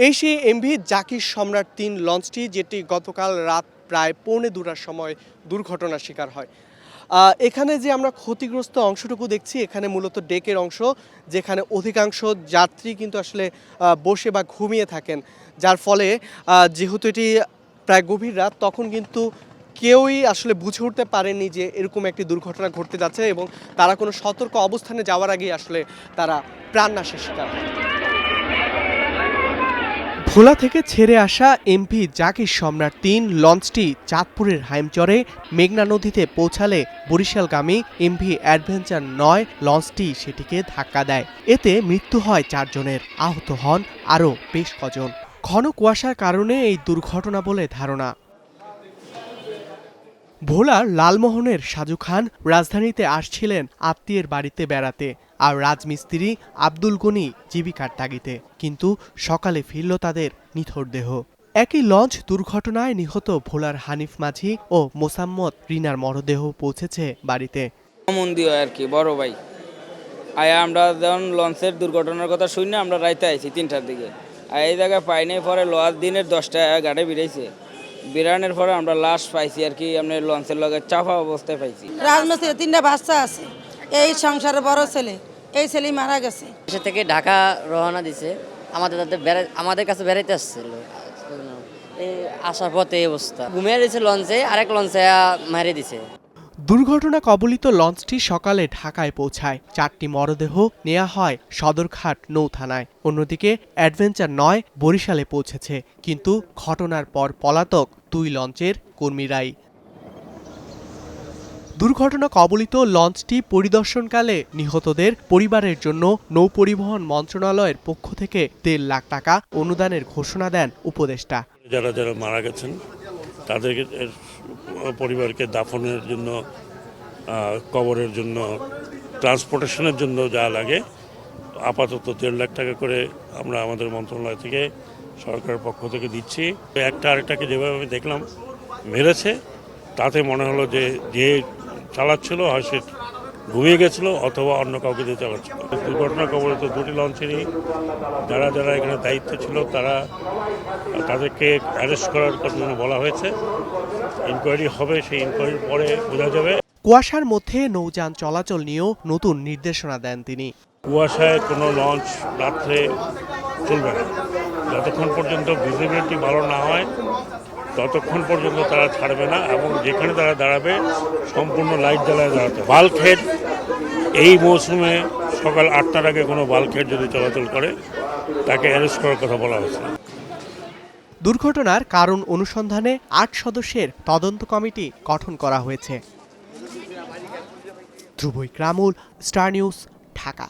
এই সেই এমভি জাকির সম্রাট ৩ লঞ্চটি যেটি গতকাল রাত প্রায় 1:45টার সময় দুর্ঘটনার শিকার হয়। এখানে যে আমরা ক্ষতিগ্রস্ত অংশটুকু দেখছি এখানে মূলত ডেকের অংশ, যেখানে অধিকাংশ যাত্রী কিন্তু আসলে বসে বা ঘুমিয়ে থাকেন, যার ফলে যেহেতু এটি প্রায় গভীর রাত তখন কিন্তু কেউই আসলে বুঝে উঠতে পারেনি যে এরকম একটি দুর্ঘটনা ঘটতে যাচ্ছে এবং তারা কোনো সতর্ক অবস্থানে যাওয়ার আগেই আসলে তারা প্রাণনাশের শিকার হয়। ভোলা থেকে ছেড়ে আসা এমভি জাকির সম্রাট ৩ লঞ্চটি চাঁদপুরের হাইমচরে মেঘনা নদীতে পৌঁছালে বরিশালগামী এমভি অ্যাডভেঞ্চার ৯ লঞ্চটি সেটিকে ধাক্কা দেয়। এতে মৃত্যু হয় ৪ জনের, আহত হন আরও বেশ কজন। ঘন কুয়াশার কারণে এই দুর্ঘটনা বলে ধারণা। ভোলার লালমোহনের সাজু খান রাজধানীতে আসছিলেন আত্মীয়ের বাড়িতে বেড়াতে, আর রাজমিস্ত্রি আব্দুল গনি জীবিকার তাগিদে, কিন্তু সকালে ফিরল তাদের নিথর দেহ। একই লঞ্চ দুর্ঘটনায় নিহত ভোলার হানিফ মাঝি ও মোসাম্মদ রিনার মরদেহ পৌঁছেছে বাড়িতে। মন্দির আর কি বড় ভাই আয়া আমরা যখন লঞ্চের দুর্ঘটনার কথা শুনি না, আমরা রাইতে আইছি 3টার দিকে, আর এই জায়গায় পাইনি। পরে লোয়ার দিনের 10টা গাড়ি বেরিয়েছে, বিরানের পরে আমরা লাশ পাইছি আর কি, আমরা লঞ্চের লগে চাপা অবস্থায় পাইছি। রাজমিস্ত্রি 3টা বাচ্চা আছে, এই সংসারের বড় ছেলে, এই ছেলে মারা গেছে। দেশে থেকে ঢাকা রওনা দিছে, আমাদের কাছে বেড়াইতে আসছিল। এই আসার পথে এই অবস্থা, ঘুমিয়ে দিয়েছে লঞ্চে, আরেক লঞ্চে মারে দিছে। দুর্ঘটনা কবলিত লঞ্চটি সকালে ঢাকায় পৌঁছায়। 4টি মরদেহ নেওয়া হয় সদরঘাট নৌ থানায়। অন্যদিকে অ্যাডভেঞ্চার ৯ বরিশালে পৌঁছেছে, কিন্তু ঘটনার পর পলাতক 2 লঞ্চের কর্মীরাই। দুর্ঘটনা কবলিত লঞ্চটি পরিদর্শনকালে নিহতদের পরিবারের জন্য নৌপরিবহন মন্ত্রণালয়ের পক্ষ থেকে 1.5 লাখ টাকা অনুদানের ঘোষণা দেন উপদেষ্টা। যারা যারা মারা গেছেন তাদেরকে পরিবারকে দাফনের জন্য, কবরের জন্য, ট্রান্সপোর্টেশনের জন্য যা লাগে আপাতত 1.5 লাখ টাকা করে আমরা আমাদের মন্ত্রণালয় থেকে সরকারের পক্ষ থেকে দিচ্ছি। একটা আরেকটাকে যেভাবে আমি দেখলাম মেরেছে, তাতে মনে হলো যে যে চালাচ্ছিল হয় সে ঘুমিয়ে গেছিলো অথবা অন্য কাউকে দিয়ে চালাচ্ছিল। দুর্ঘটনা কবলিত 2টি লঞ্চেরই যারা যারা এখানে দায়িত্বে ছিল তাদেরকে অ্যারেস্ট করার জন্য বলা হয়েছে। ইনকোয়ারি হবে, সেই ইনকোয়ারির পরে বোঝা যাবে। কুয়াশার মধ্যে নৌযান চলাচল নিয়েও নতুন নির্দেশনা দেন তিনি। কুয়াশায় কোনো লঞ্চ রাত্রে চলবে না, যতক্ষণ পর্যন্ত ভিজিবিলিটি ভালো না হয় ততক্ষণ পর্যন্ত তারা ছাড়বে না, এবং যেখানে তারা দাঁড়াবে সম্পূর্ণ লাইট জ্বালায় দাঁড়াতে। বাল্কহেড এই মৌসুমে সকাল 8টার আগে কোনো বাল্কহেড যদি চলাচল করে তাকে অ্যারেস্ট করার কথা বলা হয়েছে। দুর্ঘটনার কারণ অনুসন্ধানে 8 সদস্যের তদন্ত কমিটি গঠন করা হয়েছে। ধ্রুব ইকরামুল, স্টার নিউজ, ঢাকা।